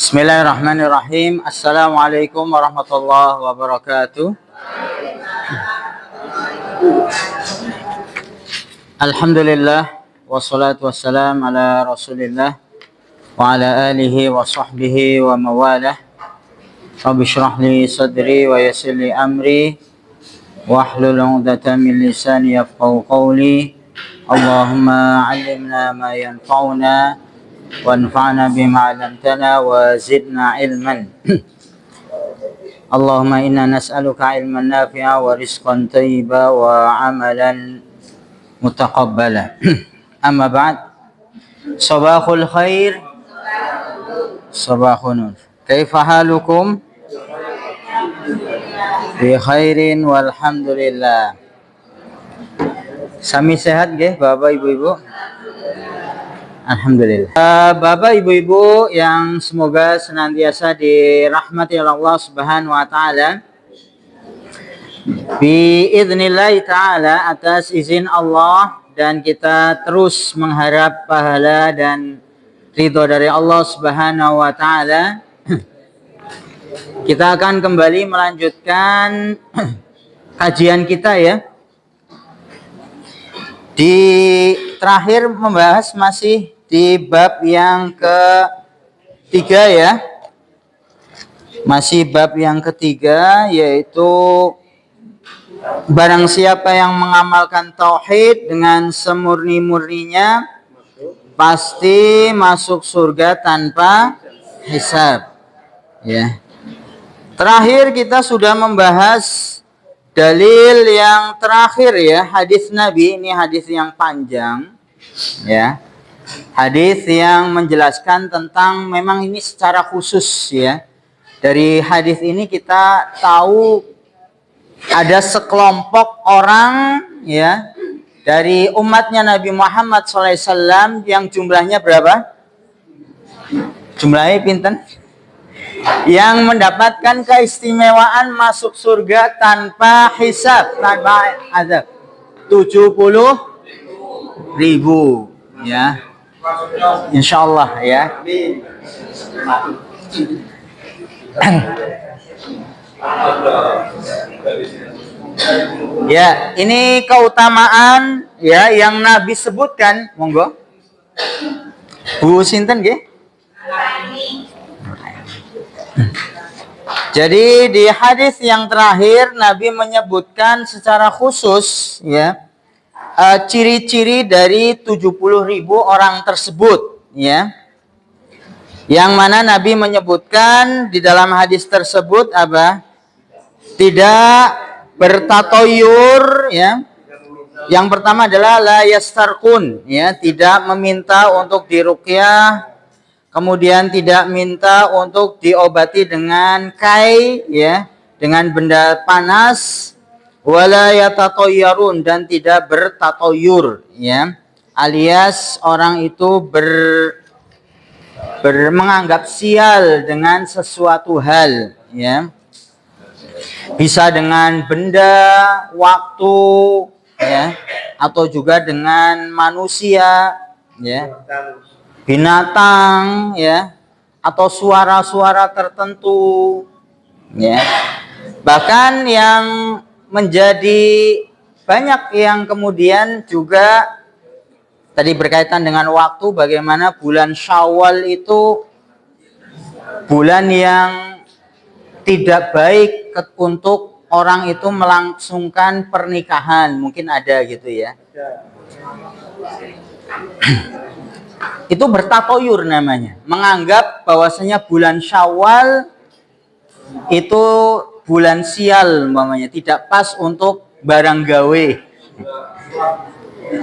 Bismillahirrahmanirrahim. Assalamualaikum warahmatullahi wabarakatuh. Alhamdulillah wassalatu wassalam ala Rasulillah wa ala alihi wa sahbihi wa mawalah. Rabbi shrah li sadri wa yassir li amri wahlul 'uqdatam min lisani yafqahu qawli. Allahumma 'allimna ma yanfa'una wanfa'na bima 'allamtana wa zidna ilman. Allahumma inna nas'aluka ilman nafi'a wa rizqan thayyiba wa amalan mutaqabbala. Amma ba'd. Sabahul khair, sabahun nur. Kaifa halukum? Bi khairin walhamdulillah. Sami sehat nggih Bapak Ibu-ibu? Alhamdulillah. Bapak Ibu-ibu yang semoga senantiasa dirahmati Allah Subhanahu wa taala. Biiznillah taala, atas izin Allah, dan kita terus mengharap pahala dan ridho dari Allah Subhanahu wa taala. Kita akan kembali melanjutkan kajian kita ya. Di terakhir membahas masih di bab yang ketiga ya. Masih bab yang ketiga, yaitu barang siapa yang mengamalkan tauhid dengan semurni-murninya pasti masuk surga tanpa hisab. Ya. Terakhir kita sudah membahas dalil yang terakhir ya, hadis Nabi. Ini hadis yang panjang ya. Hadis yang menjelaskan tentang, memang ini secara khusus ya. Dari hadis ini kita tahu ada sekelompok orang ya dari umatnya Nabi Muhammad SAW yang jumlahnya berapa? Jumlahnya pinten? Yang mendapatkan keistimewaan masuk surga tanpa hisab, tanpa azab. 70.000 ya. Insyaallah ya. Ya, ini keutamaan ya yang Nabi sebutkan. Monggo. Bu sinten nggih? Jadi di hadis yang terakhir Nabi menyebutkan secara khusus ya ciri-ciri dari 70.000 orang tersebut ya. Yang mana Nabi menyebutkan di dalam hadis tersebut apa? Tidak bertatoyur ya. Yang pertama adalah la yastarqun ya, tidak meminta untuk diruqyah. Kemudian tidak minta untuk diobati dengan kai ya, dengan benda panas, wala yatatoyarun, dan tidak bertatoyur ya, alias orang itu menganggap sial dengan sesuatu hal ya. Bisa dengan benda, waktu ya, atau juga dengan manusia ya, binatang ya, atau suara-suara tertentu ya. Bahkan yang menjadi banyak yang kemudian juga tadi berkaitan dengan waktu, bagaimana bulan Syawal itu bulan yang tidak baik untuk orang itu melangsungkan pernikahan, mungkin ada gitu ya. Itu bertatoyur namanya, menganggap bahwasanya bulan Syawal itu bulan sial umpamanya, tidak pas untuk barang gawe.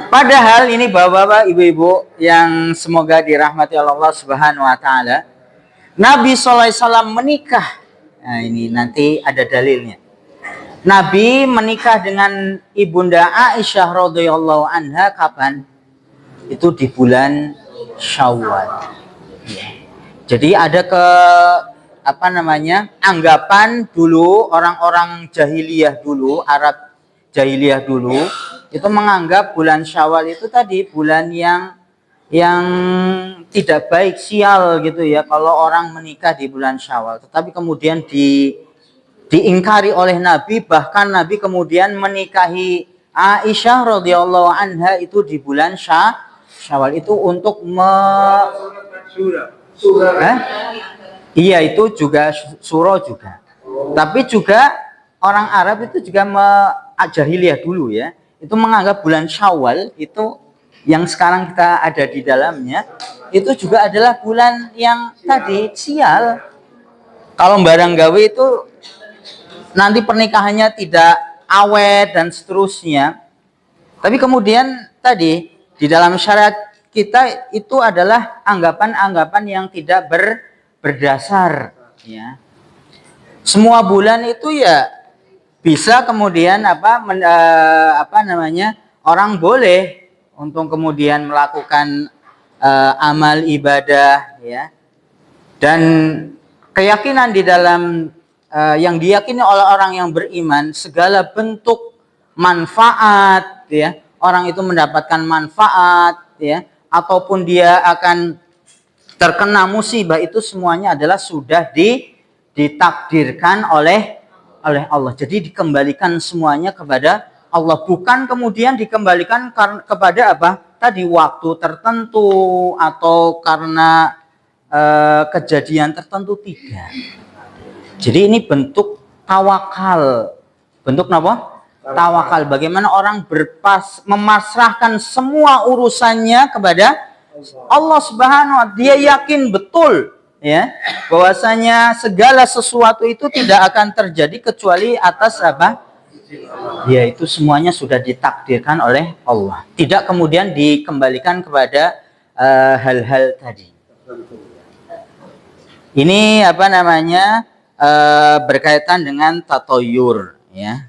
Padahal ini bapak-bapak, ibu-ibu yang semoga dirahmati Allah Subhanahu wa taala, Nabi SAW menikah. Nah, ini nanti ada dalilnya. Nabi menikah dengan Ibunda Aisyah radhiyallahu anha kapan? Itu di bulan Syawal. Jadi ada anggapan dulu orang-orang jahiliyah dulu, Arab jahiliyah dulu itu menganggap bulan Syawal itu tadi bulan yang yang tidak baik, sial gitu ya kalau orang menikah di bulan Syawal. Tetapi kemudian diingkari oleh Nabi, bahkan Nabi kemudian menikahi Aisyah radhiyallahu anha itu di bulan Syawal itu untuk Iya, itu juga suro juga. Tapi juga orang Arab itu juga jahiliyah dulu ya, itu menganggap bulan Syawal itu yang sekarang kita ada di dalamnya itu juga adalah bulan yang tadi sial. Kalau barang gawe itu nanti pernikahannya tidak awet dan seterusnya. Tapi kemudian tadi di dalam syariat kita itu adalah anggapan-anggapan yang tidak berdasar ya. Semua bulan itu ya bisa kemudian orang boleh untuk kemudian melakukan amal ibadah ya. Dan keyakinan di dalam yang diyakini oleh orang yang beriman, segala bentuk manfaat ya, orang itu mendapatkan manfaat ya, ataupun dia akan terkena musibah, itu semuanya adalah sudah ditakdirkan oleh Allah. Jadi dikembalikan semuanya kepada Allah, bukan kemudian dikembalikan kepada apa? Tadi waktu tertentu atau karena kejadian tertentu, tidak. Jadi ini bentuk tawakal. Bentuk apa? Tawakal. Bagaimana orang memasrahkan semua urusannya kepada Allah Subhanahu wa Ta'ala. Dia yakin betul ya bahwasanya segala sesuatu itu tidak akan terjadi kecuali atas apa? Ya, itu semuanya sudah ditakdirkan oleh Allah. Tidak kemudian dikembalikan kepada hal-hal tadi. Ini berkaitan dengan tatoyur ya.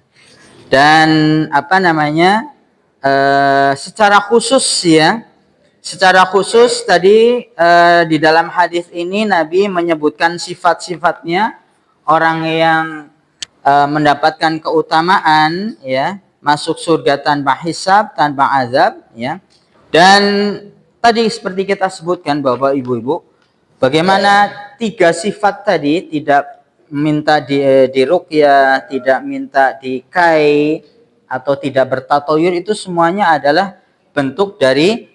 Dan secara khusus tadi di dalam hadis ini Nabi menyebutkan sifat-sifatnya orang yang mendapatkan keutamaan ya, masuk surga tanpa hisab, tanpa azab ya. Dan tadi seperti kita sebutkan Bapak Ibu-ibu, bagaimana 3 sifat tadi, tidak minta diruqyah, tidak minta dikai atau tidak bertatoyur, itu semuanya adalah bentuk dari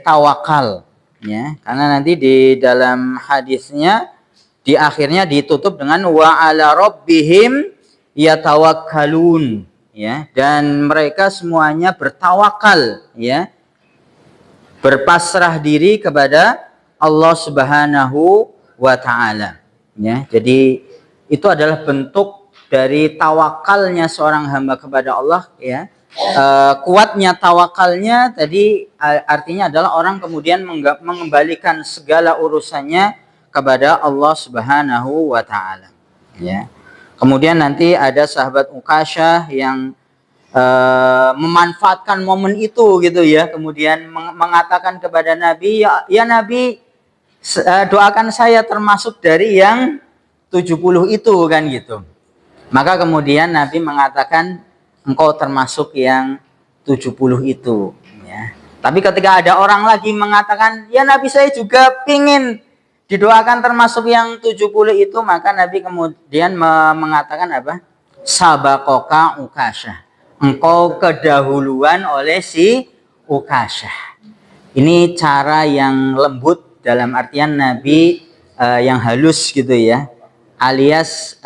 tawakal ya. Karena nanti di dalam hadisnya di akhirnya ditutup dengan wa ala rabbihim yatawakkalun ya, dan mereka semuanya bertawakal ya, berpasrah diri kepada Allah Subhanahu wa Ta'ala ya. Jadi itu adalah bentuk dari tawakalnya seorang hamba kepada Allah ya. Kuatnya tawakalnya tadi artinya adalah orang kemudian mengembalikan segala urusannya kepada Allah Subhanahu wa Ta'ala ya. Kemudian nanti ada sahabat Uqasyah yang memanfaatkan momen itu gitu ya, kemudian mengatakan kepada Nabi, ya Nabi, doakan saya termasuk dari yang 70 itu kan gitu. Maka kemudian Nabi mengatakan engkau termasuk yang 70 itu ya. Tapi ketika ada orang lagi mengatakan, ya Nabi saya juga pingin didoakan termasuk yang 70 itu, maka Nabi kemudian mengatakan apa? Sabaqaka Uqasyah. Engkau kedahuluan oleh si Uqasyah. Ini cara yang lembut, dalam artian Nabi yang halus gitu ya. Alias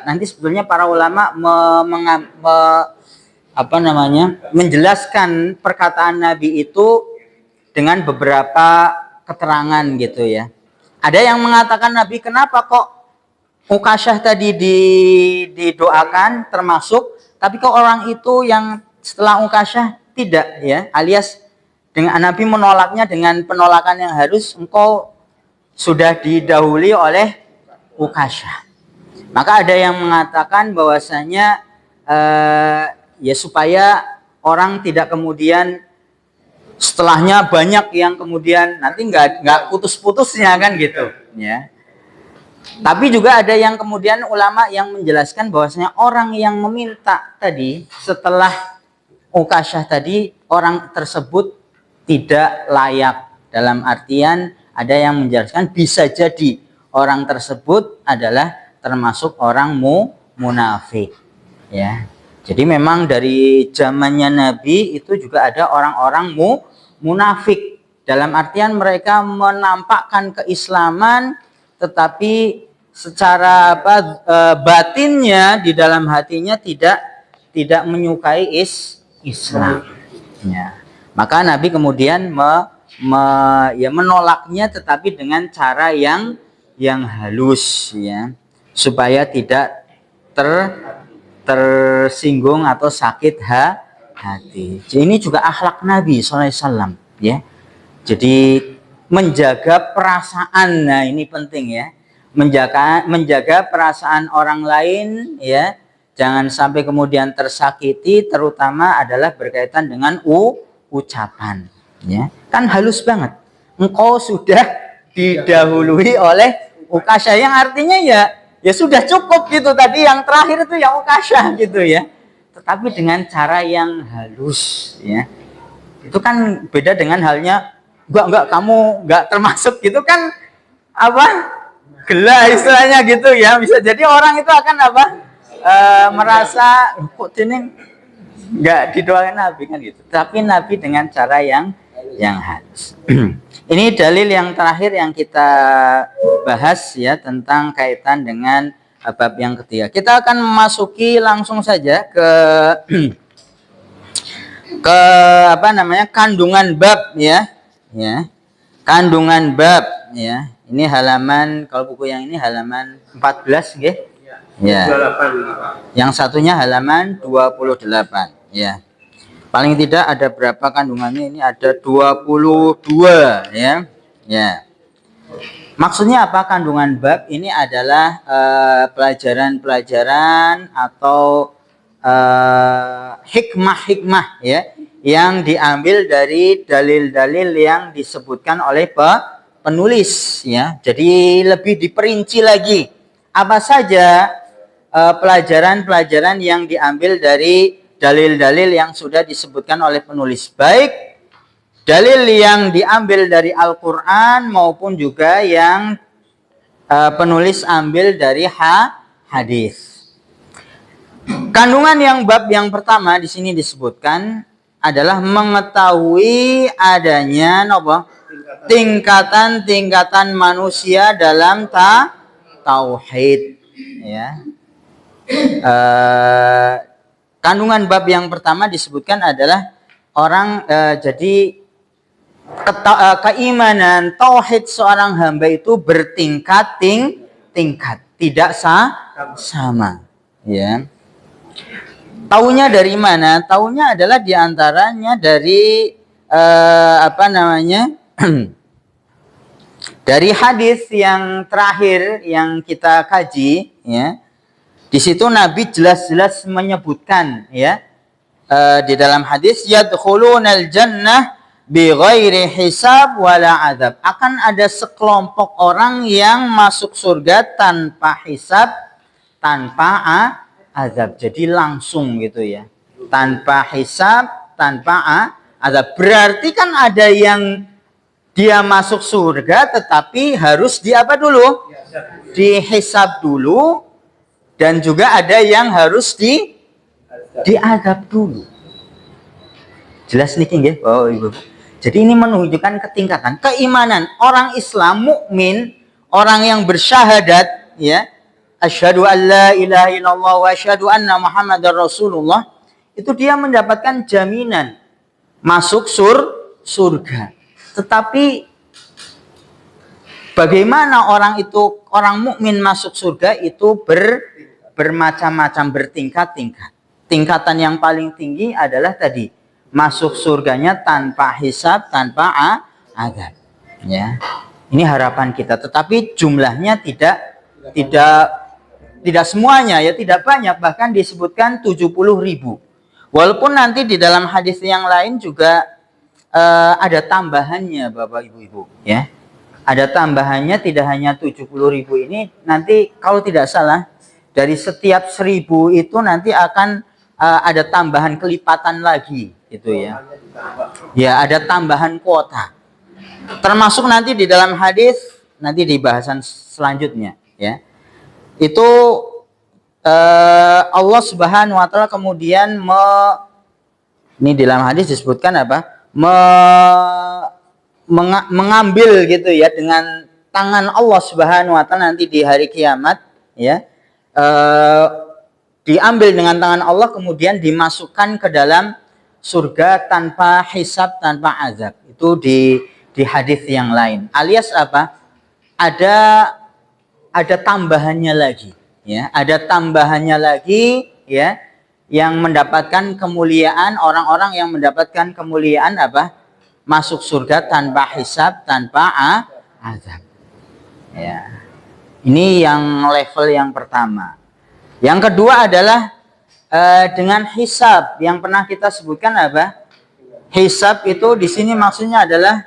nanti sebetulnya para ulama menjelaskan perkataan Nabi itu dengan beberapa keterangan gitu ya. Ada yang mengatakan Nabi kenapa kok Uqasyah tadi didoakan termasuk, tapi kok orang itu yang setelah Uqasyah tidak ya, alias dengan Nabi menolaknya dengan penolakan yang harus, engkau sudah didahului oleh Uqasyah. Maka ada yang mengatakan bahwasanya ya supaya orang tidak kemudian setelahnya banyak yang kemudian nanti nggak putus-putusnya kan gitu ya. Tapi juga ada yang kemudian ulama yang menjelaskan bahwasanya orang yang meminta tadi setelah Uqasyah tadi, orang tersebut tidak layak Dalam artian ada yang menjelaskan bisa jadi orang tersebut adalah termasuk orang munafik. Ya. Jadi memang dari zamannya Nabi itu juga ada orang-orang munafik. Dalam artian mereka menampakkan keislaman tetapi secara batinnya di dalam hatinya tidak menyukai Islam. Ya. Maka Nabi kemudian menolaknya tetapi dengan cara yang halus ya, supaya tidak tersinggung atau sakit hati. Jadi ini juga akhlak Nabi SAW ya. Jadi menjaga perasaan, nah ini penting ya. Menjaga perasaan orang lain ya. Jangan sampai kemudian tersakiti, terutama adalah berkaitan dengan ucapan ya. Kan halus banget. Engkau sudah didahului oleh Ukasha, yang artinya ya sudah cukup gitu, tadi yang terakhir itu yang Ukasha gitu ya. Tetapi dengan cara yang halus ya. Itu kan beda dengan halnya enggak kamu enggak termasuk gitu kan, gela istilahnya gitu ya. Bisa jadi orang itu akan merasa kok ini enggak didoakan Nabi kan gitu. Tapi Nabi dengan cara yang halus. Ini dalil yang terakhir yang kita bahas ya, tentang kaitan dengan bab yang ketiga. Kita akan memasuki langsung saja ke kandungan bab ya. Ya. Kandungan bab ya. Ini halaman, kalau buku yang ini halaman 14 nggih. Ya. Yang satunya halaman 28 ya. Paling tidak ada berapa kandungannya? Ini ada 22 ya. Ya. Maksudnya apa kandungan bab? Ini adalah pelajaran-pelajaran atau hikmah-hikmah ya, yang diambil dari dalil-dalil yang disebutkan oleh penulis ya. Jadi lebih diperinci lagi apa saja pelajaran-pelajaran yang diambil dari dalil-dalil yang sudah disebutkan oleh penulis, baik dalil yang diambil dari Al-Quran maupun juga yang penulis ambil dari hadis. Kandungan yang bab yang pertama di sini disebutkan adalah mengetahui adanya tingkatan-tingkatan manusia dalam tauhid ya. Kandungan bab yang pertama disebutkan adalah orang jadi keimanan tauhid seorang hamba itu bertingkat, tidak sama ya. Taunya dari mana? Taunya adalah diantaranya dari dari hadis yang terakhir yang kita kaji ya. Di situ Nabi jelas-jelas menyebutkan ya, di dalam hadis yadkhulunal jannah bighairi hisab wala azab. Akan ada sekelompok orang yang masuk surga tanpa hisab, tanpa azab. Jadi langsung gitu ya. Tanpa hisab, tanpa azab. Berarti kan ada yang dia masuk surga tetapi harus dulu? Dihisab dulu, dan juga ada yang harus diazab dulu. Jelas nih nggih, Bapak Ibu. Jadi ini menunjukkan ketingkatan keimanan orang Islam mukmin, orang yang bersyahadat ya, asyhadu an la ilaha illallah wa asyhadu anna muhammadar rasulullah, itu dia mendapatkan jaminan masuk surga. Tetapi bagaimana orang mukmin masuk surga itu bermacam-macam, bertingkat-tingkat. Tingkatan yang paling tinggi adalah tadi masuk surganya tanpa hisab, tanpa azab. Ya, ini harapan kita. Tetapi jumlahnya tidak semuanya ya, tidak banyak. Bahkan disebutkan 70.000. Walaupun nanti di dalam hadis yang lain juga ada tambahannya, Bapak Ibu ya. Ada tambahannya, tidak hanya 70.000 ini. Nanti kalau tidak salah dari setiap 1.000 itu nanti akan ada tambahan kelipatan lagi gitu ya. Ya, ada tambahan kuota. Termasuk nanti di dalam hadis, nanti di bahasan selanjutnya, ya. Itu Allah Subhanahu wa taala kemudian ini di dalam hadis disebutkan apa? Mengambil gitu ya dengan tangan Allah Subhanahu wa taala nanti di hari kiamat, ya. Diambil dengan tangan Allah kemudian dimasukkan ke dalam surga tanpa hisab, tanpa azab. Itu di hadis yang lain. Alias apa? Ada tambahannya lagi, ya. Ada tambahannya lagi, ya, yang mendapatkan kemuliaan, orang-orang yang mendapatkan kemuliaan apa? Masuk surga tanpa hisab, tanpa azab. Ya. Ini yang level yang pertama. Yang kedua adalah dengan hisab yang pernah kita sebutkan apa? Hisab itu di sini maksudnya adalah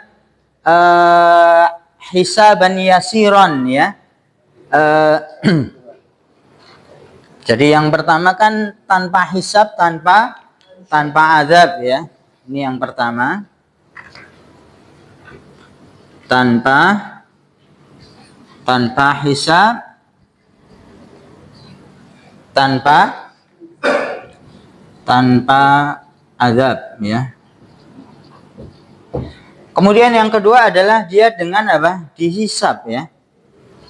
hisaban yasiron, ya. Jadi yang pertama kan tanpa hisab, tanpa azab, ya. Ini yang pertama. Tanpa hisab, tanpa azab, ya. Kemudian yang kedua adalah dia dengan apa? Dihisab, ya.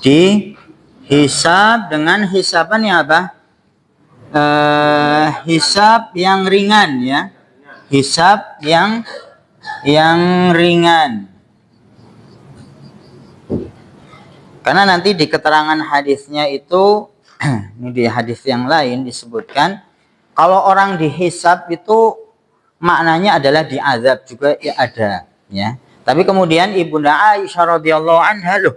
Dihisab dengan hisaban yang apa? Hisab yang ringan, ya. Hisab yang ringan. Karena nanti di keterangan hadisnya itu ini di hadis yang lain disebutkan kalau orang dihisab itu maknanya adalah diazab juga, ya, ada, ya. Tapi kemudian Ibunda Aisyah radhiyallahu anha, loh,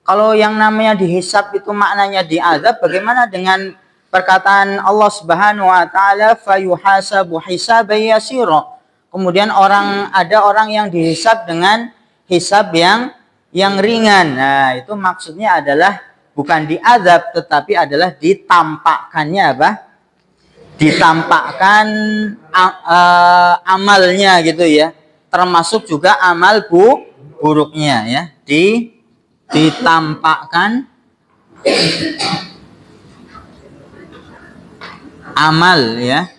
kalau yang namanya dihisab itu maknanya diazab, bagaimana dengan perkataan Allah Subhanahu wa taala fayuhasabu hisaban yasira? Kemudian ada orang yang dihisab dengan hisab yang ringan. Nah, itu maksudnya adalah bukan diazab tetapi adalah ditampakkannya apa? Ditampakkan amalnya gitu, ya. Termasuk juga amal buruknya, ya. Ditampakkan amal, ya.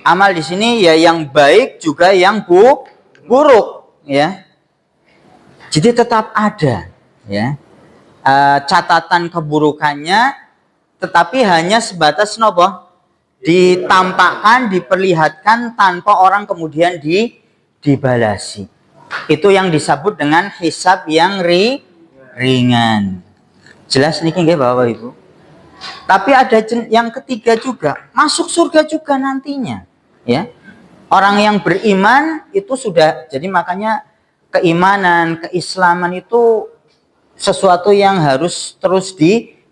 Amal di sini ya yang baik juga yang buruk, ya. Jadi tetap ada, ya, catatan keburukannya, tetapi hanya sebatas nopo ditampakkan, diperlihatkan tanpa orang kemudian dibalasi. Itu yang disebut dengan hisab yang ringan. Jelas nih nggih Bapak Ibu? Tapi ada yang ketiga juga, masuk surga juga nantinya, ya. Orang yang beriman itu sudah, jadi makanya keimanan, keislaman itu sesuatu yang harus terus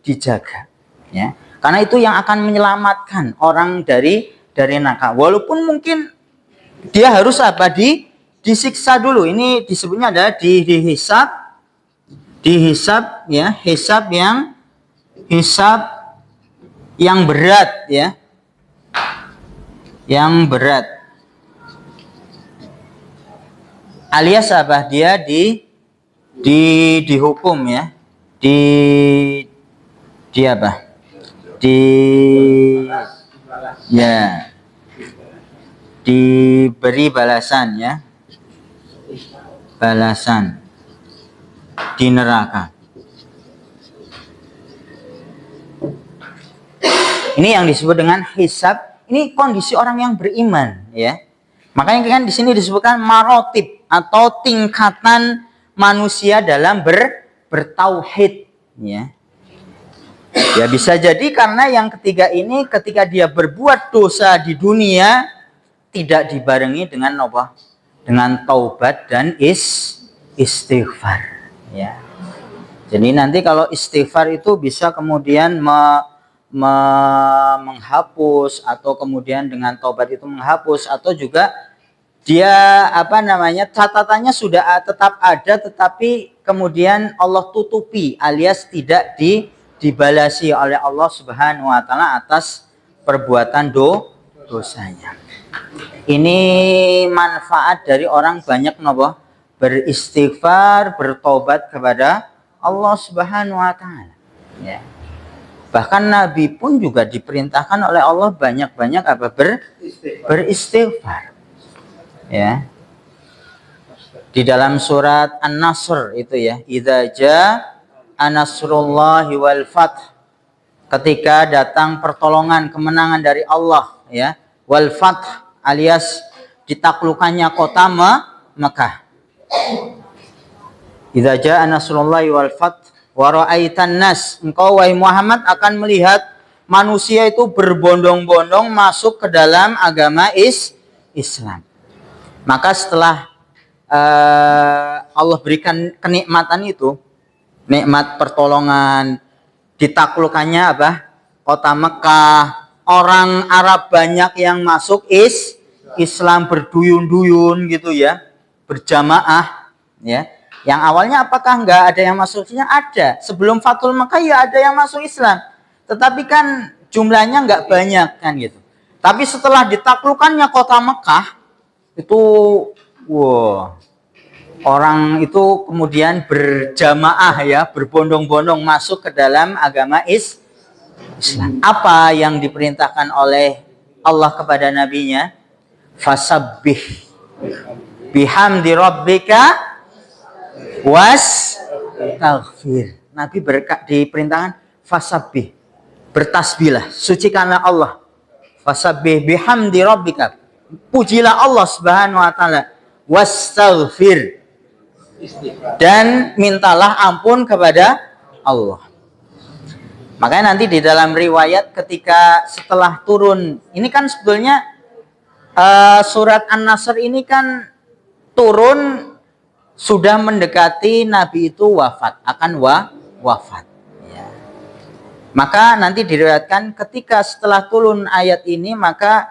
dijaga, ya. Karena itu yang akan menyelamatkan orang dari neraka. Walaupun mungkin dia harus apa? Disiksa dulu. Ini disebutnya adalah dihisab, ya, hisab yang berat, ya. Yang berat. Alias apa? Dia dihukum, ya. Di apa? Diberi balasan, ya. Balasan di neraka. Ini yang disebut dengan hisab. Ini kondisi orang yang beriman, ya. Makanya kan di sini disebutkan marotib atau tingkatan manusia dalam bertauhid, ya. Ya bisa jadi karena yang ketiga ini ketika dia berbuat dosa di dunia tidak dibarengi dengan apa? Dengan taubat dan istighfar, ya. Jadi nanti kalau istighfar itu bisa kemudian menghapus, atau kemudian dengan taubat itu menghapus, atau juga dia catatannya sudah tetap ada tetapi kemudian Allah tutupi alias tidak dibalasi oleh Allah Subhanahu wa taala atas perbuatan dosanya. Ini manfaat dari orang banyak nopo beristighfar, bertobat kepada Allah Subhanahu wa taala. Ya. Bahkan Nabi pun juga diperintahkan oleh Allah banyak-banyak apa beristighfar. Ya. Di dalam surat An-Nasr itu ya, idza jaa nasrullahi wal fath. Ketika datang pertolongan, kemenangan dari Allah, ya. Wal fath alias ditaklukkannya kota Mekah. Idza jaa nasrullahi wal fath wa ra'aitan nas, engkau wahai Muhammad akan melihat manusia itu berbondong-bondong masuk ke dalam agama Islam. Maka setelah Allah berikan kenikmatan itu, nikmat pertolongan, ditaklukkannya apa? Kota Mekah, orang Arab banyak yang masuk Islam berduyun-duyun gitu ya, berjamaah ya. Yang awalnya apakah enggak ada yang masuk Islam? Ada. Sebelum Fathul Mekah ya ada yang masuk Islam. Tetapi kan jumlahnya enggak banyak kan gitu. Tapi setelah ditaklukkannya kota Mekah itu orang itu kemudian berjamaah ya, berbondong-bondong masuk ke dalam agama Islam. Apa yang diperintahkan oleh Allah kepada nabinya? Fasabbih bihamdi rabbika taghfir. Nabi diperintahkan fasabbih, bertasbihlah, sucikanlah Allah. Fasabbih bihamdi rabbika, pujilah Allah Subhanahu wa taala, wastaghfir, dan mintalah ampun kepada Allah. Makanya nanti di dalam riwayat ketika setelah turun, ini kan sebetulnya surat An-Nasr ini kan turun sudah mendekati Nabi itu wafat, akan wafat. Ya. Maka nanti diriwayatkan ketika setelah turun ayat ini, maka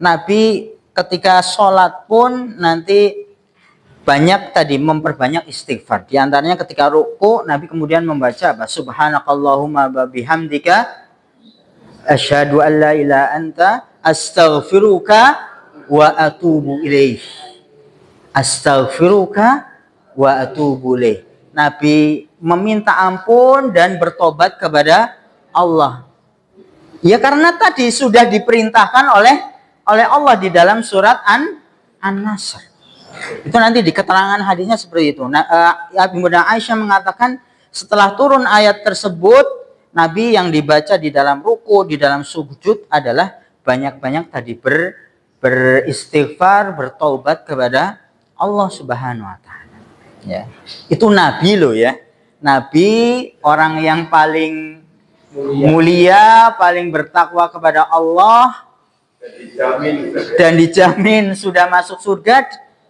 Nabi ketika sholat pun nanti banyak tadi memperbanyak istighfar. Di antaranya ketika ruku, Nabi kemudian membaca apa? Subhanakallahumma wa bihamdika asyhadu an la ilaha anta astaghfiruka wa atubu ilaih. Astaghfiruka wa atubu ilaih. Nabi meminta ampun dan bertobat kepada Allah. Ya karena tadi sudah diperintahkan oleh Allah di dalam surat An-Nasr. Itu nanti di keterangan hadisnya seperti itu. Bunda Aisyah mengatakan setelah turun ayat tersebut, Nabi yang dibaca di dalam ruku, di dalam sujud adalah banyak-banyak tadi beristighfar, bertaubat kepada Allah Subhanahu wa taala. Ya. Itu Nabi loh ya. Nabi orang yang paling mulia, paling bertakwa kepada Allah dan dijamin sudah masuk surga,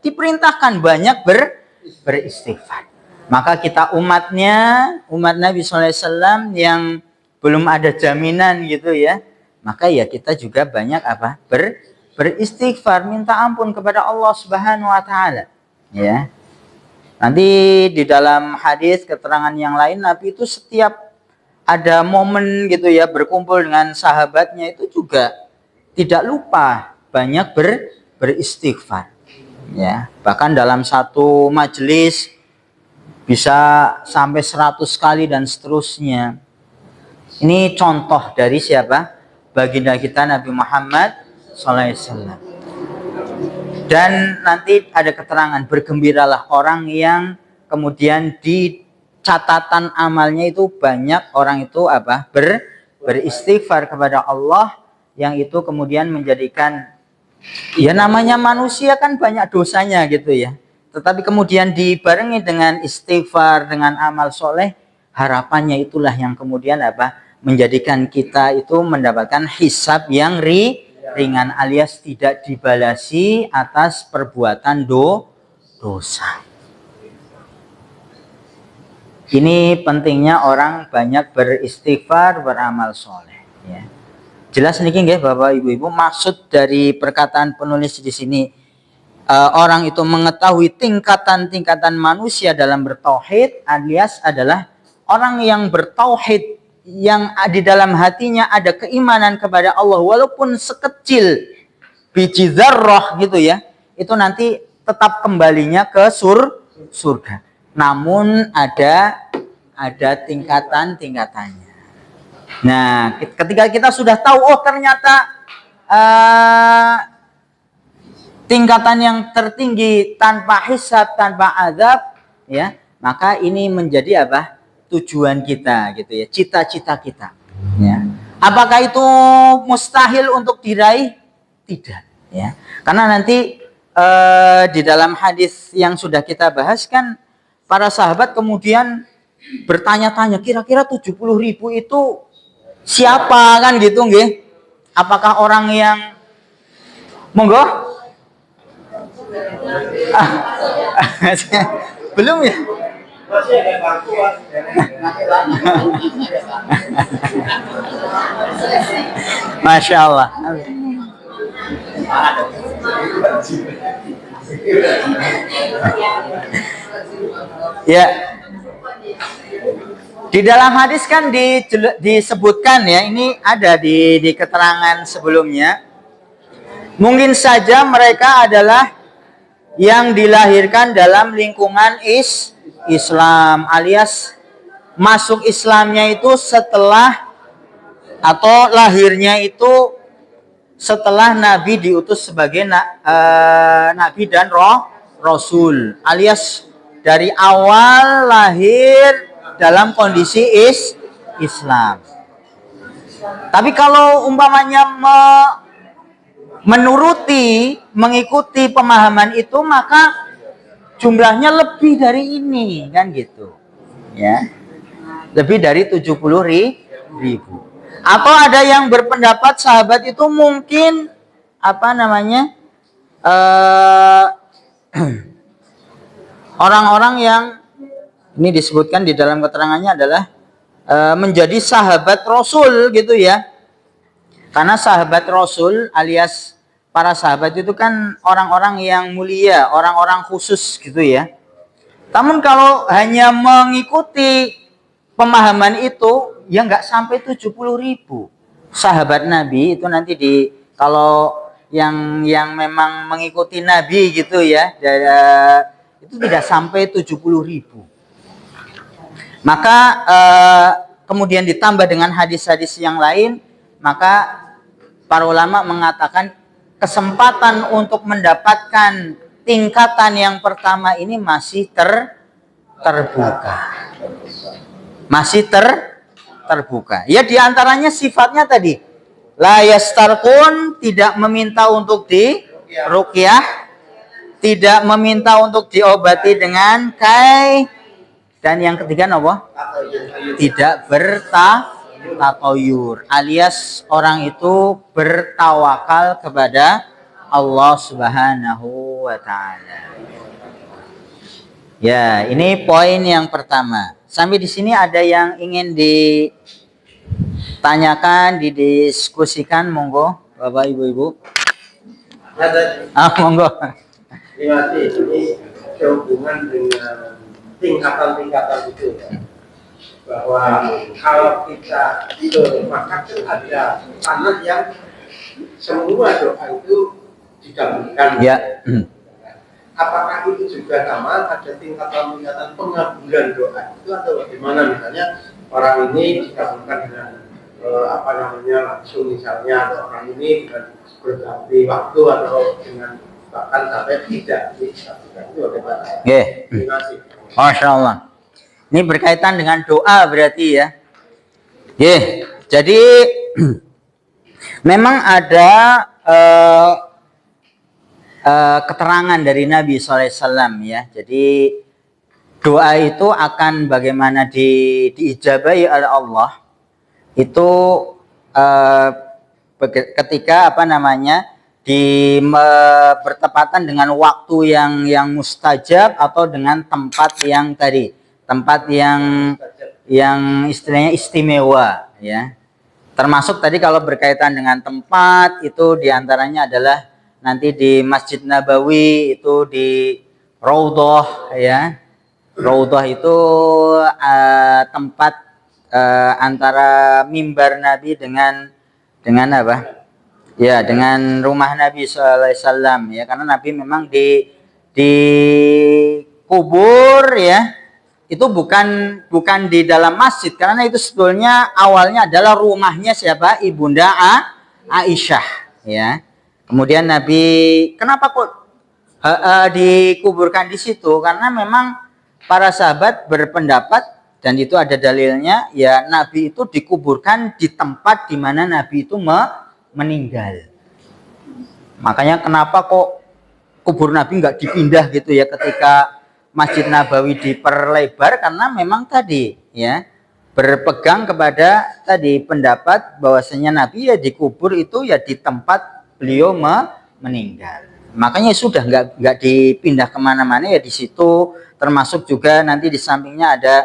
diperintahkan banyak beristighfar. Maka kita umat Nabi SAW yang belum ada jaminan gitu ya, maka ya kita juga banyak apa? Beristighfar, minta ampun kepada Allah Subhanahu wa taala. Ya. Nanti di dalam hadis keterangan yang lain, Nabi itu setiap ada momen gitu ya berkumpul dengan sahabatnya itu juga tidak lupa banyak beristighfar. Ya, bahkan dalam satu majelis bisa sampai 100 kali dan seterusnya. Ini contoh dari siapa? Baginda kita Nabi Muhammad SAW. Dan nanti ada keterangan, bergembiralah orang yang kemudian di catatan amalnya itu banyak orang itu apa? Beristighfar kepada Allah, yang itu kemudian menjadikan, ya namanya manusia kan banyak dosanya gitu ya. Tetapi kemudian dibarengi dengan istighfar, dengan amal soleh, harapannya itulah yang kemudian apa? Menjadikan kita itu mendapatkan hisab yang ringan alias tidak dibalasi atas perbuatan dosa. Ini pentingnya orang banyak beristighfar, beramal soleh. Ya. Jelas niki nggih Bapak Ibu-ibu, maksud dari perkataan penulis di sini orang itu mengetahui tingkatan-tingkatan manusia dalam bertauhid, alias adalah orang yang bertauhid yang di dalam hatinya ada keimanan kepada Allah walaupun sekecil biji dzarrah gitu ya, itu nanti tetap kembalinya ke surga. Namun ada tingkatan-tingkatannya. Nah, ketika kita sudah tahu, oh ternyata tingkatan yang tertinggi tanpa hisab, tanpa azab, ya, maka ini menjadi apa? Tujuan kita, gitu ya, cita-cita kita. Ya. Apakah itu mustahil untuk diraih? Tidak, ya. Karena nanti di dalam hadis yang sudah kita bahas kan, para sahabat kemudian bertanya-tanya, kira-kira 70.000 itu siapa kan gitu nggih? Apakah orang yang monggo? Belum ya? Masya Allah. Ya. Di dalam hadis kan disebutkan ya, ini ada di keterangan sebelumnya. Mungkin saja mereka adalah yang dilahirkan dalam lingkungan Islam, alias masuk Islamnya itu setelah, atau lahirnya itu setelah Nabi diutus sebagai Nabi dan Rasul, alias dari awal lahir dalam kondisi Islam. Tapi kalau umpamanya mengikuti pemahaman itu, maka jumlahnya lebih dari ini kan gitu. Ya. Lebih dari 70.000. Atau ada yang berpendapat sahabat itu mungkin orang-orang yang ini disebutkan di dalam keterangannya adalah menjadi sahabat Rasul gitu ya. Karena sahabat Rasul alias para sahabat itu kan orang-orang yang mulia, orang-orang khusus gitu ya. Namun kalau hanya mengikuti pemahaman itu, ya nggak sampai 70.000 sahabat Nabi itu nanti kalau yang memang mengikuti Nabi gitu ya, itu tidak sampai 70.000. Maka kemudian ditambah dengan hadis-hadis yang lain, maka para ulama mengatakan kesempatan untuk mendapatkan tingkatan yang pertama ini masih terbuka. Masih terbuka. Ya, diantaranya sifatnya tadi, la yastarqun, tidak meminta untuk diruqyah, tidak meminta untuk diobati dengan kai, dan yang ketiga apa? Tidak bertatoyur, alias orang itu bertawakal kepada Allah Subhanahu wa taala. Ya, ini poin yang pertama. Sampai di sini ada yang ingin ditanyakan, didiskusikan, monggo Bapak Ibu-ibu. Monggo. Ini sehubungan dengan tingkatan-tingkatan itu ya. Bahwa kalau kita maka ada tanah yang semua doa itu digabungkan. Ya. Apakah itu juga sama ada tingkatan-tingkatan pengabulan doa itu, atau bagaimana? Misalnya orang ini digabungkan dengan langsung misalnya, atau orang ini dengan berganti waktu, atau dengan bahkan sampai tidak digabungkan, itu bagaimana? Terima kasih. Masya Allah. Ini berkaitan dengan doa berarti ya. Jadi memang ada keterangan dari Nabi SAW ya. Jadi doa itu akan bagaimana diijabahi oleh Allah itu ketika bertepatan dengan waktu yang mustajab, atau dengan tempat yang istilahnya istimewa ya. Termasuk tadi kalau berkaitan dengan tempat itu diantaranya adalah nanti di Masjid Nabawi, itu di Raudhah ya. Raudhah itu tempat antara mimbar Nabi dengan Ya, dengan rumah Nabi SAW ya, karena Nabi memang di kubur ya, itu bukan di dalam masjid, karena itu sebetulnya awalnya adalah rumahnya siapa? Ibunda Aisyah ya. Kemudian Nabi kenapa kok dikuburkan di situ? Karena memang para sahabat berpendapat dan itu ada dalilnya ya, Nabi itu dikuburkan di tempat di mana Nabi itu meninggal. Makanya kenapa kok kubur Nabi nggak dipindah gitu ya ketika Masjid Nabawi diperlebar, karena memang tadi ya berpegang kepada tadi pendapat bahwasanya Nabi ya dikubur itu ya di tempat beliau meninggal. Makanya sudah nggak dipindah kemana-mana ya di situ, termasuk juga nanti di sampingnya ada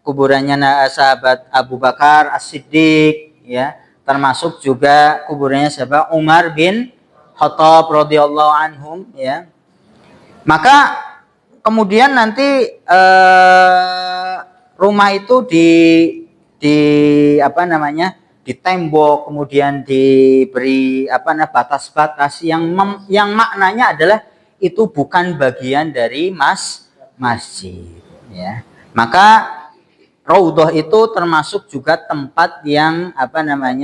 kuburannya sahabat Abu Bakar As-Siddiq ya, termasuk juga kuburannya sahabat Umar bin Khattab radhiyallahu anhum ya. Maka kemudian nanti rumah itu di apa namanya? Di tembok, kemudian diberi batas-batas yang maknanya adalah itu bukan bagian dari masjid ya. Maka Raudhah itu termasuk juga tempat yang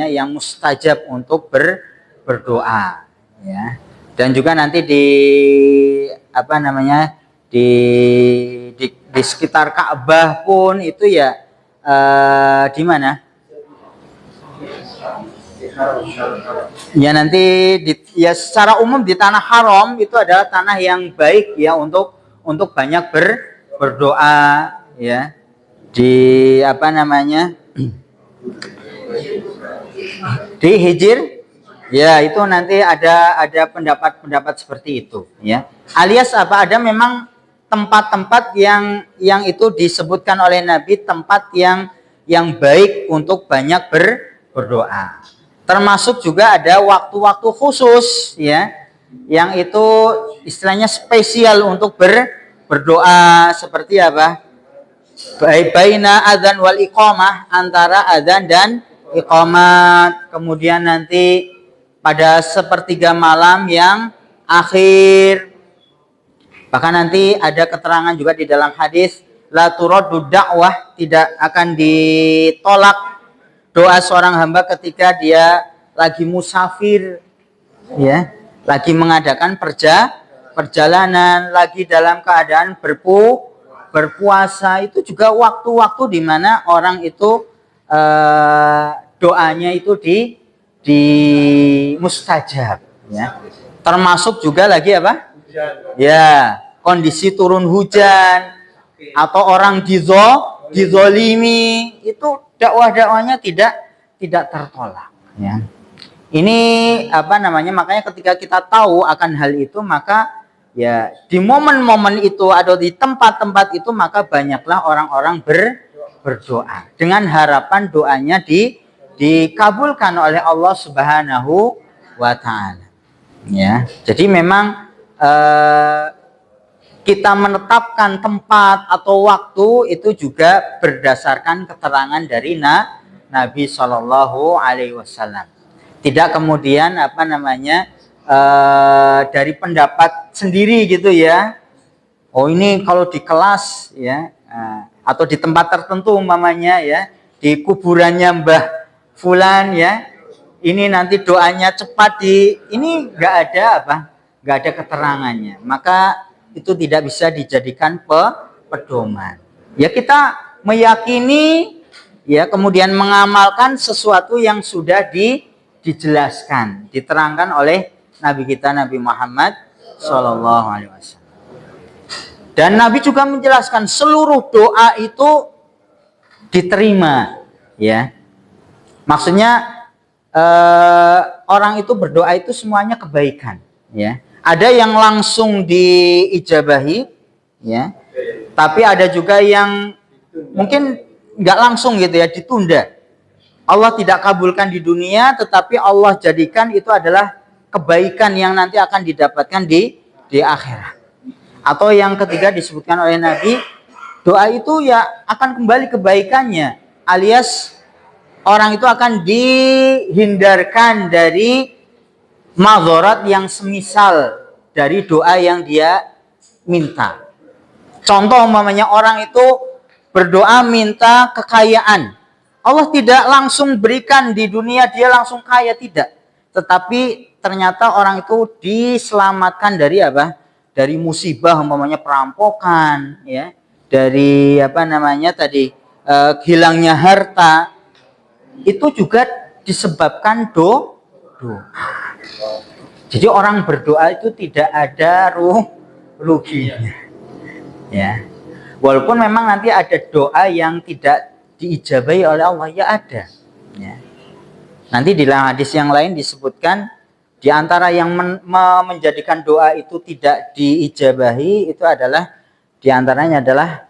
yang mustajab untuk berdoa ya. Dan juga nanti di di sekitar Ka'bah pun itu ya di mana? Ya nanti ya secara umum di tanah haram itu adalah tanah yang baik ya untuk banyak berdoa ya. Di di Hijr ya, itu nanti ada pendapat-pendapat seperti itu ya. Alias ada memang tempat-tempat yang itu disebutkan oleh Nabi tempat yang baik untuk banyak berdoa. Termasuk juga ada waktu-waktu khusus ya, yang itu istilahnya spesial untuk berdoa, seperti baina adzan wal iqamah, antara adzan dan iqamat. Kemudian nanti pada sepertiga malam yang akhir. Bahkan nanti ada keterangan juga di dalam hadis, la turaddu da'wah, tidak akan ditolak doa seorang hamba ketika dia lagi musafir ya, lagi mengadakan perjalanan, lagi dalam keadaan berpuasa. Itu juga waktu-waktu di mana orang itu doanya itu di mustajab ya. Termasuk juga lagi ya, kondisi turun hujan atau orang dizolimi, itu dakwah-dakwahnya tidak tertolak ya. Ini makanya ketika kita tahu akan hal itu, maka ya di momen-momen itu atau di tempat-tempat itu, maka banyaklah orang-orang berdoa dengan harapan doanya dikabulkan oleh Allah Subhanahu wa taala ya. Jadi memang kita menetapkan tempat atau waktu itu juga berdasarkan keterangan dari Nabi Shallallahu Alaihi Wasallam. Tidak kemudian dari pendapat sendiri gitu ya. Oh, ini kalau di kelas ya, atau di tempat tertentu umpamanya ya, di kuburannya Mbah Fulan ya, ini nanti doanya cepat ini nggak ada keterangannya. Maka itu tidak bisa dijadikan pedoman. Ya, kita meyakini ya, kemudian mengamalkan sesuatu yang sudah dijelaskan, diterangkan oleh Nabi kita Nabi Muhammad Shallallahu Alaihi Wasallam. Dan Nabi juga menjelaskan seluruh doa itu diterima ya. Maksudnya orang itu berdoa itu semuanya kebaikan ya. Ada yang langsung diijabahi ya, tapi ada juga yang mungkin nggak langsung gitu ya, ditunda. Allah tidak kabulkan di dunia, tetapi Allah jadikan itu adalah kebaikan yang nanti akan didapatkan di akhirat. Atau yang ketiga disebutkan oleh Nabi, doa itu ya akan kembali kebaikannya, alias orang itu akan dihindarkan dari madharat yang semisal dari doa yang dia minta. Contoh umpamanya orang itu berdoa minta kekayaan. Allah tidak langsung berikan di dunia dia langsung kaya, tidak. Tetapi ternyata orang itu diselamatkan dari apa? Dari musibah umpamanya perampokan, ya. Dari apa namanya tadi hilangnya harta. Itu juga disebabkan doa. Jadi orang berdoa itu tidak ada ruginya. Ya. Walaupun memang nanti ada doa yang tidak diijabahi oleh Allah, ya ada. Ya. Nanti di dalam hadis yang lain disebutkan di antara yang menjadikan doa itu tidak diijabahi itu adalah di antaranya adalah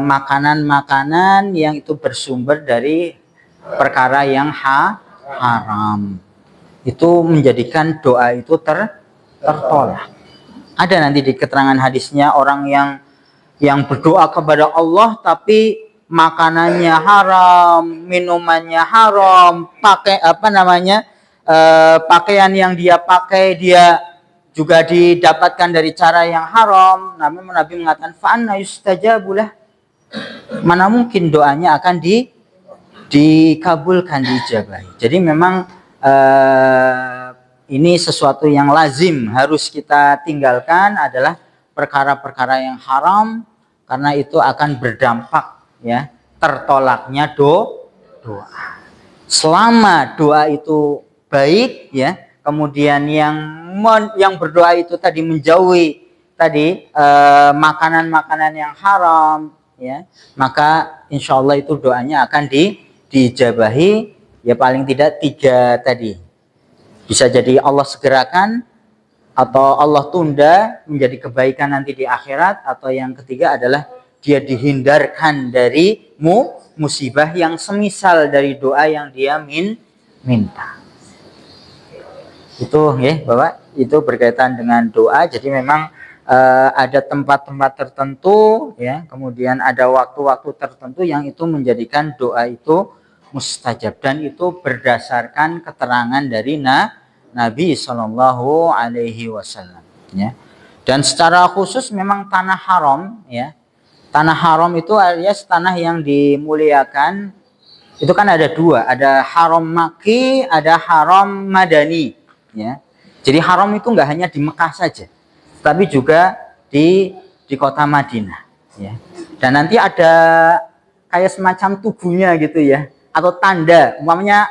makanan-makanan yang itu bersumber dari perkara yang haram. Itu menjadikan doa itu tertolak. Ada nanti di keterangan hadisnya orang yang berdoa kepada Allah tapi makanannya haram, minumannya haram, pakaian yang dia pakai dia juga didapatkan dari cara yang haram. Namun Nabi mengatakan fa'anna yustajabulah. Mana mungkin doanya akan dikabulkan, diijabahi. Jadi memang ini sesuatu yang lazim harus kita tinggalkan adalah perkara-perkara yang haram, karena itu akan berdampak ya tertolaknya doa. Selama doa itu baik ya, kemudian yang berdoa itu tadi menjauhi tadi makanan-makanan yang haram ya, maka insya Allah itu doanya akan diijabahi. Ya paling tidak 3 tadi. Bisa jadi Allah segerakan, atau Allah tunda menjadi kebaikan nanti di akhirat, atau yang ketiga adalah dia dihindarkan dari musibah yang semisal dari doa yang dia minta. Itu ya Bapak, itu berkaitan dengan doa. Jadi memang ada tempat-tempat tertentu ya, kemudian ada waktu-waktu tertentu yang itu menjadikan doa itu mustajab, dan itu berdasarkan keterangan dari Nabi Shallallahu Alaihi Wasallam. Ya. Dan secara khusus memang tanah haram, ya, tanah haram itu alias tanah yang dimuliakan. Itu kan ada 2, ada haram Makki, ada haram Madani. Ya. Jadi haram itu nggak hanya di Mekah saja, tapi juga di kota Madinah. Ya. Dan nanti ada kayak semacam tubuhnya gitu ya, atau tanda, umpamanya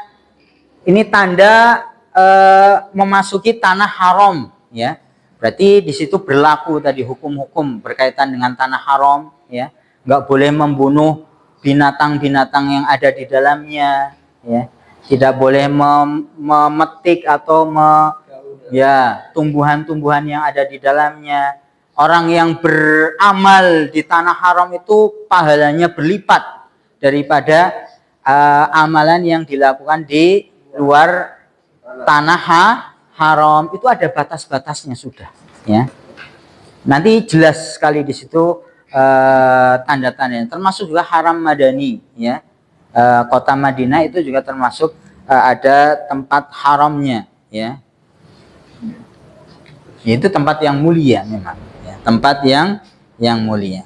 ini tanda memasuki tanah haram, ya. Berarti di situ berlaku tadi hukum-hukum berkaitan dengan tanah haram, ya. Nggak boleh membunuh binatang-binatang yang ada di dalamnya, ya. Tidak boleh memetik atau tumbuhan-tumbuhan yang ada di dalamnya. Orang yang beramal di tanah haram itu pahalanya berlipat daripada amalan yang dilakukan di luar tanah haram. Itu ada batas-batasnya sudah, ya. Nanti jelas sekali di situ tanda-tandanya. Termasuk juga haram Madani, ya. Kota Madinah itu juga termasuk ada tempat haramnya, ya. Itu tempat yang mulia memang, ya. Tempat yang mulia.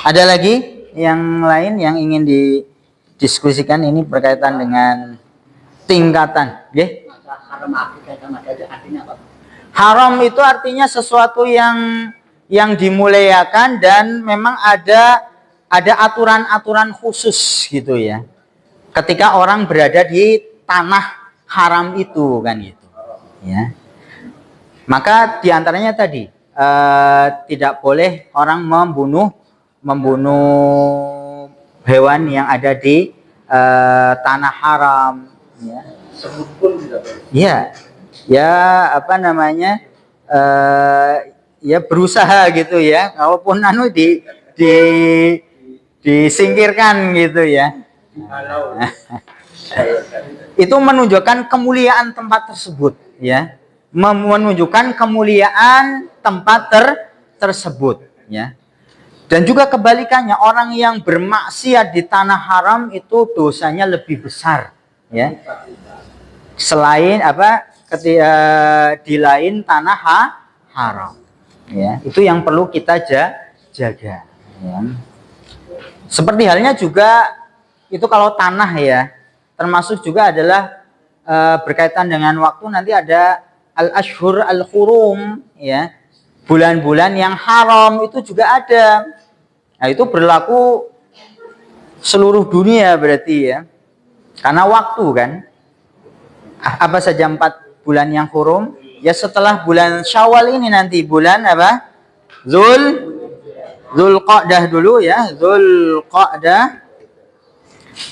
Ada lagi yang lain yang ingin didiskusikan ini berkaitan dengan tingkatan, ya? Haram itu artinya sesuatu yang dimuliakan dan memang ada aturan-aturan khusus gitu ya. Ketika orang berada di tanah haram itu kan gitu, ya. Maka diantaranya tadi tidak boleh orang membunuh hewan yang ada di tanah haram, ya. Semut pun tidak boleh. Ya apa namanya, ya berusaha gitu ya, walaupun disingkirkan gitu ya. Itu menunjukkan kemuliaan tempat tersebut, ya. Menunjukkan kemuliaan tempat tersebut, ya. Dan juga kebalikannya, orang yang bermaksiat di tanah haram itu dosanya lebih besar, ya. selain apa di lain tanah haram. Ya, itu yang perlu kita jaga. Ya. Seperti halnya juga itu kalau tanah ya, termasuk juga adalah berkaitan dengan waktu, nanti ada al-ashhur al-hurum ya. Bulan-bulan yang haram itu juga ada. Nah, itu berlaku seluruh dunia berarti ya. Karena waktu kan. Apa saja 4 bulan yang hurum? Ya setelah bulan Syawal ini nanti bulan apa? Zulqa'dah dulu ya. Zulqa'dah.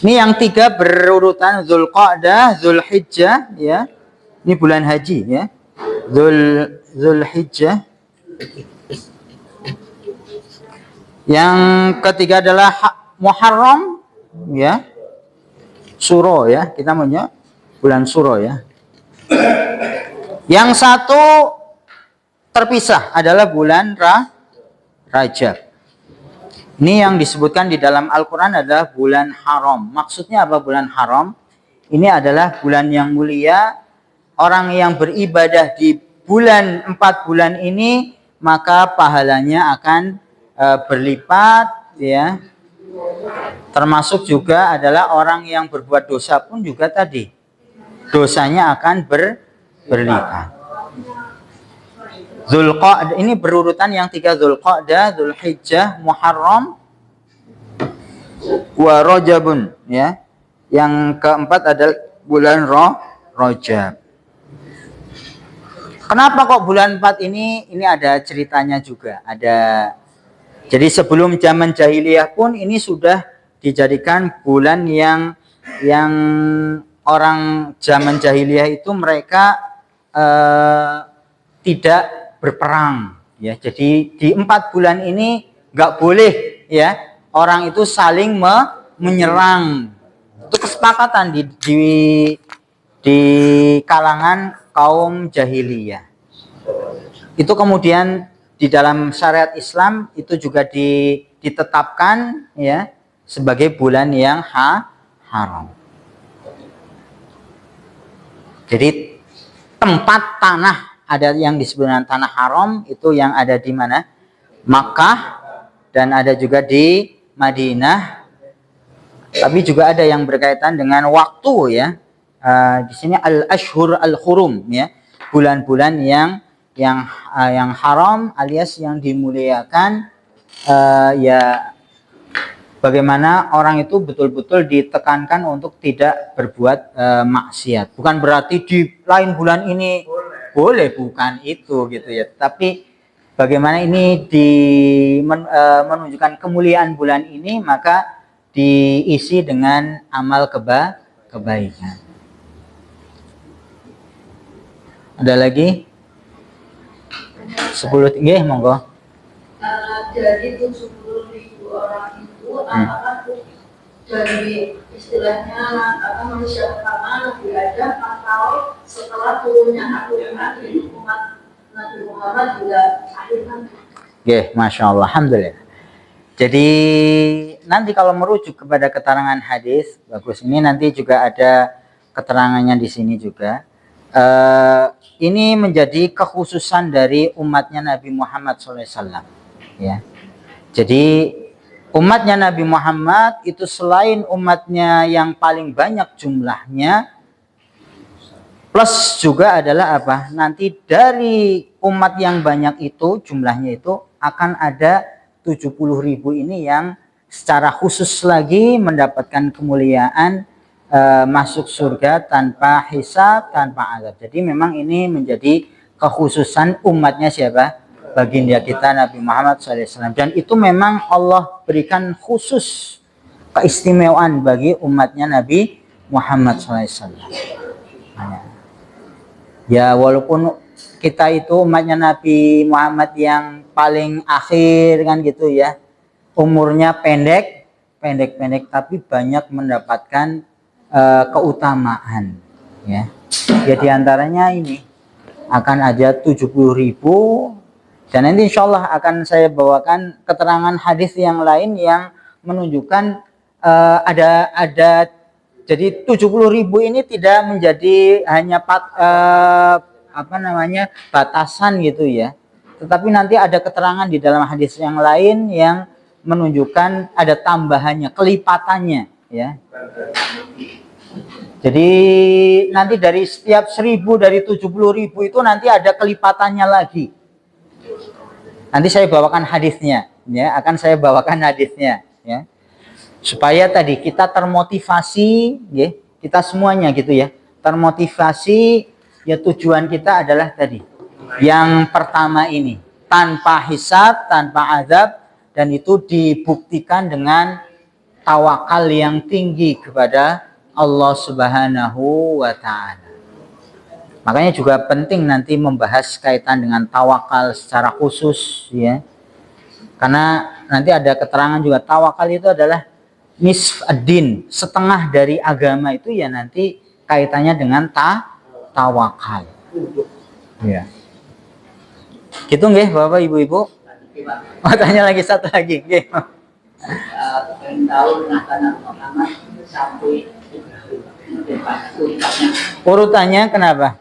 Ini yang 3 berurutan, Zulqa'dah, Zulhijjah ya. Ini bulan haji ya. Zulhijjah. Yang ketiga adalah Muharram ya. Suro ya, kita punya bulan Suro ya. Yang satu terpisah adalah bulan Rajab. Ini yang disebutkan di dalam Al-Quran adalah bulan haram. Maksudnya apa bulan haram? Ini adalah bulan yang mulia. Orang yang beribadah di bulan 4 bulan ini, maka pahalanya akan berlipat ya. Termasuk juga adalah orang yang berbuat dosa pun juga tadi dosanya akan berlipat. Zulqa'dah ini berurutan yang 3, Zulqa'dah, Zulhijjah, Muharram, wa Rajabun ya. Yang keempat adalah bulan Rajab. Kenapa kok bulan 4 ini ada ceritanya juga. Jadi sebelum zaman jahiliyah pun ini sudah dijadikan bulan yang orang zaman jahiliyah itu mereka tidak berperang ya. Jadi di 4 bulan ini nggak boleh ya orang itu saling menyerang. Itu kesepakatan di kalangan kaum jahiliyah. Itu kemudian di dalam syariat Islam itu juga ditetapkan ya sebagai bulan yang haram. Jadi tempat tanah ada yang disebut dengan tanah haram itu yang ada di mana? Makkah, dan ada juga di Madinah. Tapi juga ada yang berkaitan dengan waktu ya. Di sini al-ashhur al-hurum ya. Bulan-bulan yang haram alias yang dimuliakan ya, bagaimana orang itu betul-betul ditekankan untuk tidak berbuat maksiat. Bukan berarti di lain bulan ini boleh, bukan itu gitu ya. Tapi bagaimana ini menunjukkan kemuliaan bulan ini, maka diisi dengan amal kebaikan. Ada lagi? 10 tinggi, monggo. Dari 70.000 orang itu apakah dari istilahnya manusia pertama Nabi Adam atau setelah turunnya Al-Quran itu umat Nabi Muhammad juga akhirnya? Oke, Masya Allah, Alhamdulillah. Jadi nanti kalau merujuk kepada keterangan hadis, bagus. Ini nanti juga ada keterangannya di sini juga. Ini menjadi kekhususan dari umatnya Nabi Muhammad SAW. Ya. Jadi umatnya Nabi Muhammad itu selain umatnya yang paling banyak jumlahnya, plus juga adalah apa? Nanti dari umat yang banyak itu jumlahnya itu akan ada 70.000 ini yang secara khusus lagi mendapatkan kemuliaan masuk surga tanpa hisab, tanpa azab. Jadi memang ini menjadi kekhususan umatnya siapa? Baginda kita Nabi Muhammad SAW. Dan itu memang Allah berikan khusus keistimewaan bagi umatnya Nabi Muhammad SAW. Ya walaupun kita itu umatnya Nabi Muhammad yang paling akhir kan gitu ya, umurnya pendek, tapi banyak mendapatkan keutamaan. Ya diantaranya ini akan ada 70.000. Dan nanti insya Allah akan saya bawakan keterangan hadis yang lain yang menunjukkan ada Jadi 70.000 ini tidak menjadi hanya batasan gitu ya. Tetapi nanti ada keterangan di dalam hadis yang lain yang menunjukkan ada tambahannya, kelipatannya ya. Jadi nanti dari setiap 1.000 dari 70.000 itu nanti ada kelipatannya lagi. Nanti saya bawakan hadisnya ya, akan saya bawakan hadisnya ya. Supaya tadi kita termotivasi ya, kita semuanya gitu ya. Termotivasi ya, tujuan kita adalah tadi yang pertama ini, tanpa hisab, tanpa azab, dan itu dibuktikan dengan tawakal yang tinggi kepada Allah Subhanahu wa ta'ala. Makanya juga penting nanti membahas kaitan dengan tawakal secara khusus ya. Karena nanti ada keterangan juga tawakal itu adalah nisf ad-din, setengah dari agama itu ya, nanti kaitannya dengan tawakal. Ya. Gitu nggih Bapak Ibu-ibu? Oh, tanya lagi satu lagi. Nggih. Urutannya kenapa?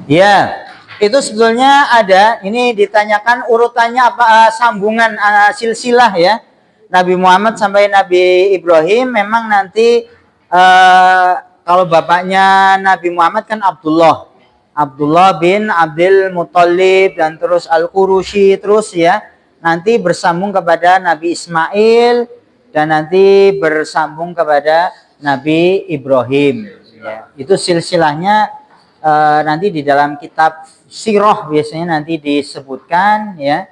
Ya, itu sebetulnya ada. Ini ditanyakan urutannya apa, sambungan silsilah ya. Nabi Muhammad sampai Nabi Ibrahim memang nanti kalau bapaknya Nabi Muhammad kan Abdullah bin Abdul Muthalib dan terus Al-Qurushi terus ya. Nanti bersambung kepada Nabi Ismail dan nanti bersambung kepada Nabi Ibrahim. Ya. Itu silsilahnya nanti di dalam kitab Sirah biasanya nanti disebutkan ya.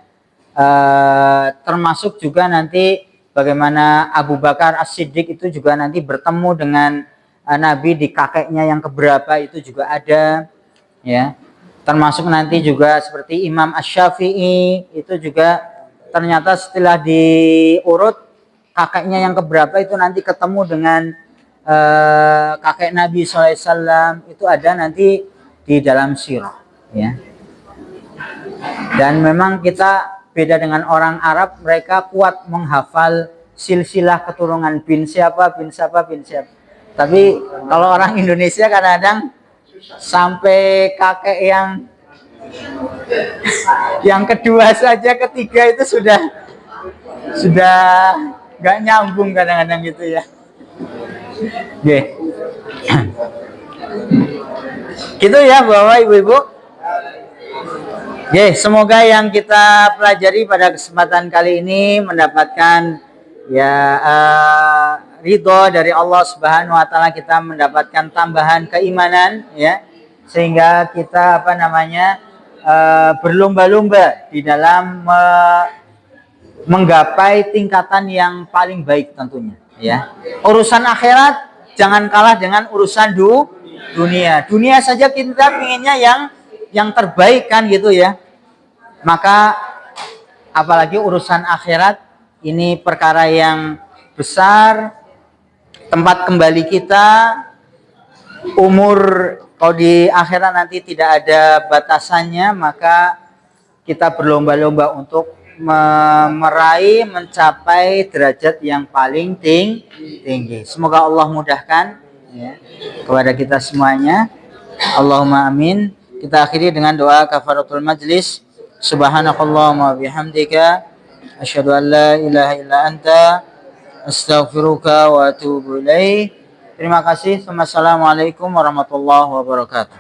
Termasuk juga nanti bagaimana Abu Bakar As-Siddiq itu juga nanti bertemu dengan Nabi di kakeknya yang keberapa itu juga ada ya. Termasuk nanti juga seperti Imam Asy-Syafi'i itu juga ternyata setelah diurut kakeknya yang keberapa itu nanti ketemu dengan kakek Nabi SAW, itu ada nanti di dalam sirah ya. Dan memang kita beda dengan orang Arab, mereka kuat menghafal silsilah keturunan bin siapa. Tapi kalau orang Indonesia kadang-kadang sampai kakek yang kedua saja, ketiga itu sudah nggak nyambung kadang-kadang gitu ya. Oke. Gitu ya Bapak Ibu-ibu. Oke, semoga yang kita pelajari pada kesempatan kali ini mendapatkan ya ridho dari Allah Subhanahu wa taala, kita mendapatkan tambahan keimanan ya, sehingga kita berlomba-lomba di dalam menggapai tingkatan yang paling baik tentunya ya. Urusan akhirat jangan kalah dengan urusan dunia. Dunia saja kita inginnya yang terbaik kan gitu ya. Maka apalagi urusan akhirat, ini perkara yang besar, tempat kembali kita, umur kalau di akhirat nanti tidak ada batasannya, maka kita berlomba-lomba untuk mencapai derajat yang paling tinggi. Semoga Allah mudahkan ya, kepada kita semuanya. Allahumma amin. Kita akhiri dengan doa kafaratul majlis. Subhanakallahumma bihamdika asyhadu an la ilaha illa anta astaghfiruka wa atubu ilaik. Terima kasih. Wassalamualaikum warahmatullahi wabarakatuh.